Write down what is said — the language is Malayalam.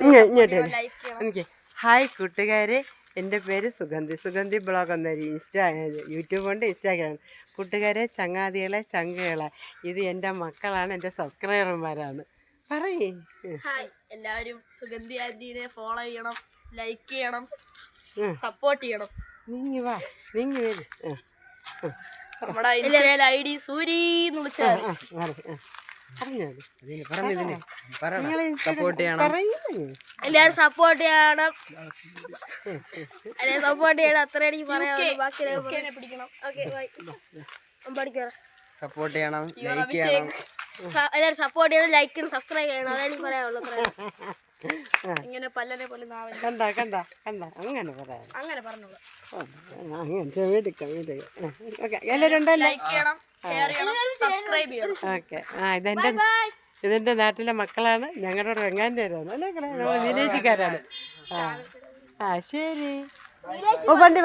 ഇങ്ങോട്ട് എനിക്ക് ഹായ് കൂട്ടുകാരെ, എൻ്റെ പേര് സുഗന്ധി ബ്ലോഗ് എന്നൊരു യൂട്യൂബ് ഉണ്ട്, ഇൻസ്റ്റാഗ്രാം. കൂട്ടുകാരെ, ചങ്ങാതികളെ, ചങ്കുകളെ, ഇത് എൻ്റെ മക്കളാണ്, എൻ്റെ സബ്സ്ക്രൈബർമാരാണ്. പറയേ. ഹായ്, എല്ലാവരും സുഗന്ധി ആന്റീനെ ഫോളോ ചെയ്യണം, ലൈക്ക് ചെയ്യണം, സപ്പോർട്ട് ചെയ്യണം. നീങ്ങി വാ, നീങ്ങി വരും. നമ്മുടെ ഇൻസ്റ്റയിൽ ID സൂരി എന്ന് വിളിച്ചാൽ സപ്പോർട്ട് ചെയ്യണം, എല്ലാവരും സപ്പോർട്ട് ചെയ്യണം, എല്ലാവരും സപ്പോർട്ട് ചെയ്യണം. അത്ര എനിക്ക് പറയാനുള്ളൂ. ബാക്കി പിടിക്കണം. Okay, bye. പഠിക്കാം. സപ്പോർട്ട് ചെയ്യണം, ലൈക്ക് ചെയ്യണം, എല്ലാവരും സപ്പോർട്ട് ചെയ്യണം, ലൈക്ക് ചെയ്യണം, സബ്സ്ക്രൈബ് ചെയ്യണം. അതാണ് എനിക്ക് പറയാനുള്ളൂ. ഇങ്ങനെ പല്ലനെ പോലെ കണ്ട അങ്ങനെ പറയാം, അങ്ങനെ പറഞ്ഞോളൂ. എല്ലാവരും ലൈക്ക് ചെയ്യണം, ഷെയർ ചെയ്യണം, സബ്സ്ക്രൈബ് ചെയ്യണം. ഓക്കെ. ഇതെൻ്റെ നാട്ടിലെ മക്കളാണ്, ഞങ്ങളുടെ വെങ്ങാൻ്റെവരാണ് അല്ലേ, നമ്മൾ വിദേശക്കാരാണ്. ശരി. ഓ വണ്ടി